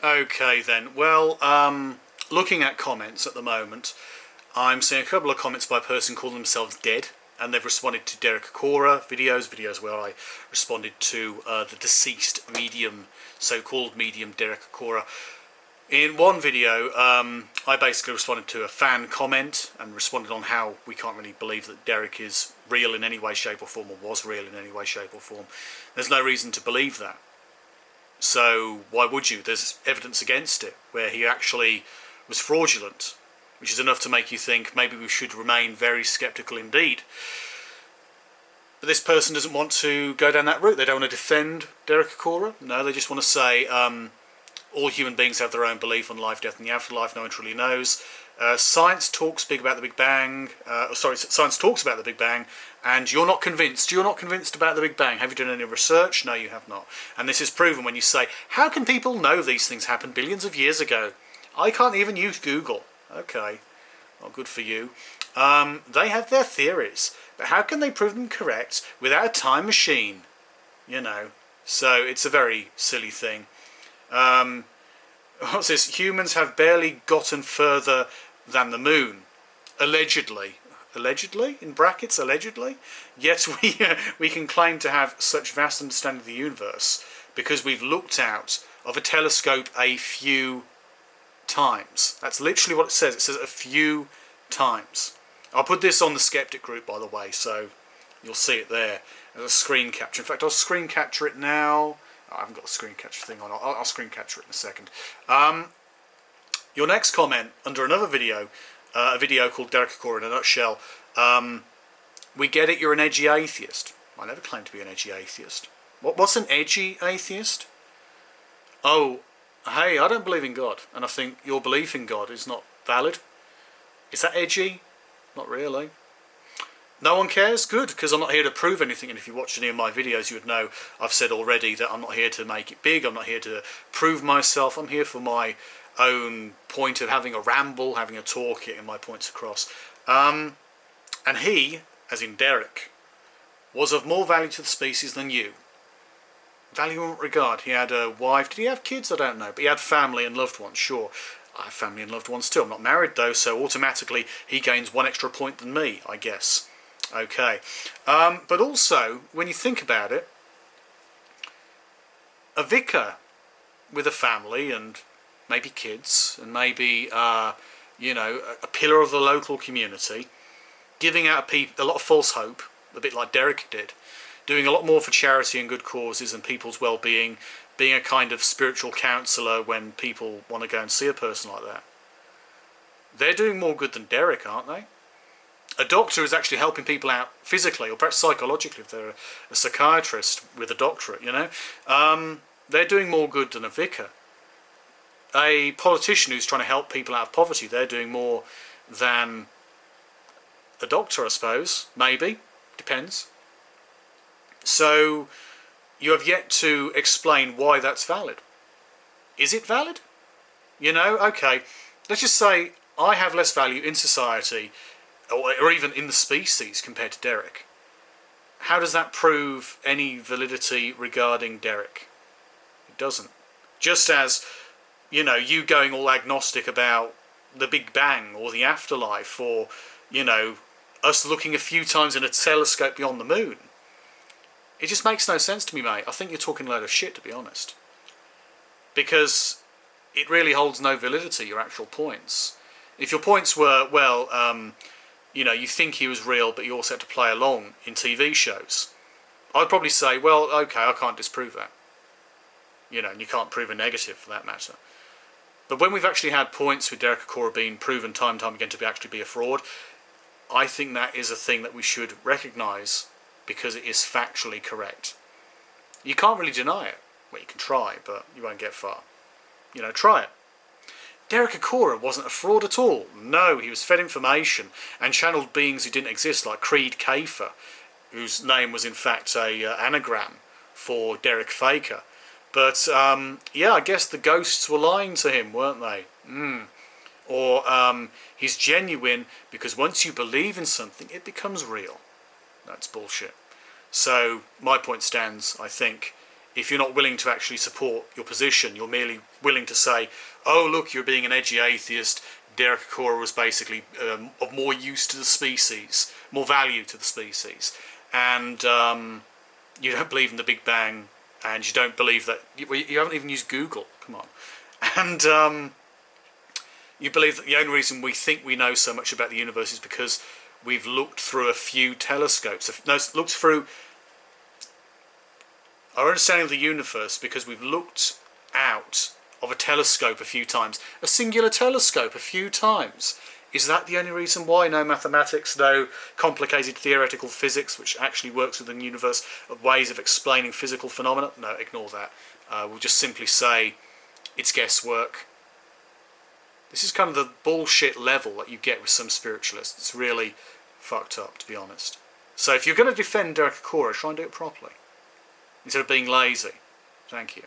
Okay then, well, looking at comments at the moment, I'm seeing a couple of comments by a person calling themselves Dead, and they've responded to Derek Acora videos where I responded to the deceased medium, so-called medium Derek Acora. In one video, I basically responded to a fan comment and responded on how we can't really believe that Derek is real in any way, shape or form, or was real in any way, shape or form. There's no reason to believe that. So why would you? There's evidence against it, where he actually was fraudulent, which is enough to make you think maybe we should remain very sceptical indeed. But this person doesn't want to go down that route. They don't want to defend Derek Acora. No, they just want to say all human beings have their own belief on life, death and the afterlife. No one truly knows. Science talks big about the Big Bang. Science talks about the Big Bang, and you're not convinced. You're not convinced about the Big Bang. Have you done any research? No, you have not. And this is proven when you say, how can people know these things happened billions of years ago? I can't even use Google. Okay, well, good for you. They have their theories, but how can they prove them correct without a time machine? You know, so it's a very silly thing. What's this? Humans have barely gotten further than the moon, allegedly. Allegedly, in brackets, allegedly. Yet we can claim to have such vast understanding of the universe because we've looked out of a telescope a few times. That's literally what it says. It says a few times. I'll put this on the Skeptic group, by the way, so you'll see it there as a screen capture. In fact, I'll screen capture it now. I haven't got the screen capture thing on. I'll screen capture it in a second. Your next comment under another video, a video called Derek Acora in a Nutshell. We get it, you're an edgy atheist. I never claimed to be an edgy atheist. What's an edgy atheist? Oh, hey, I don't believe in God, and I think your belief in God is not valid. Is that edgy? Not really. No one cares? Good, because I'm not here to prove anything, and if you watched any of my videos you would know I've said already that I'm not here to make it big, I'm not here to prove myself, I'm here for my own point of having a ramble, having a talk, getting my points across. And he, as in Derek, was of more value to the species than you. Value in what regard? He had a wife. Did he have kids? I don't know, but he had family and loved ones, sure. I have family and loved ones too. I'm not married though, so automatically he gains one extra point than me, I guess. Okay, but also, when you think about it, a vicar with a family and maybe kids and maybe, you know, a pillar of the local community, giving out a lot of false hope, a bit like Derek did, doing a lot more for charity and good causes and people's well-being, being a kind of spiritual counsellor when people want to go and see a person like that. They're doing more good than Derek, aren't they? A doctor is actually helping people out physically or perhaps psychologically if they're a psychiatrist with a doctorate, you know. They're doing more good than a vicar. A politician who's trying to help people out of poverty, they're doing more than a doctor, I suppose. Maybe. Depends. So you have yet to explain why that's valid. Is it valid? You know, okay, let's just say I have less value in society or even in the species compared to Derek. How does that prove any validity regarding Derek? It doesn't. Just as, you know, you going all agnostic about the Big Bang or the afterlife or, you know, us looking a few times in a telescope beyond the moon. It just makes no sense to me, mate. I think you're talking a load of shit, to be honest. Because it really holds no validity, your actual points. If your points were, well, you know, you think he was real, but you also had to play along in TV shows, I'd probably say, well, okay, I can't disprove that. You know, and you can't prove a negative for that matter. But when we've actually had points with Derek Acora being proven time and time again to actually be a fraud, I think that is a thing that we should recognise because it is factually correct. You can't really deny it. Well, you can try, but you won't get far. You know, try it. Derek Acora wasn't a fraud at all. No, he was fed information and channeled beings who didn't exist, like Creed Kafer, whose name was in fact a anagram for Derek Faker. But yeah, I guess the ghosts were lying to him, weren't they? Or he's genuine because once you believe in something, it becomes real. That's bullshit. So my point stands, I think, if you're not willing to actually support your position, you're merely willing to say, oh, look, you're being an edgy atheist, Derek Acorah was basically of more use to the species, more value to the species, and you don't believe in the Big Bang, and you don't believe that, you haven't even used Google, come on, and you believe that the only reason we think we know so much about the universe is because we've looked through a few telescopes, looked through our understanding of the universe because we've looked out of a telescope a few times, a singular telescope a few times. Is that the only reason why? No mathematics, no complicated theoretical physics, which actually works within the universe, ways of explaining physical phenomena? No, ignore that. We'll just simply say it's guesswork. This is kind of the bullshit level that you get with some spiritualists. It's really fucked up, to be honest. So if you're going to defend Derek Acorah, try and do it properly, instead of being lazy. Thank you.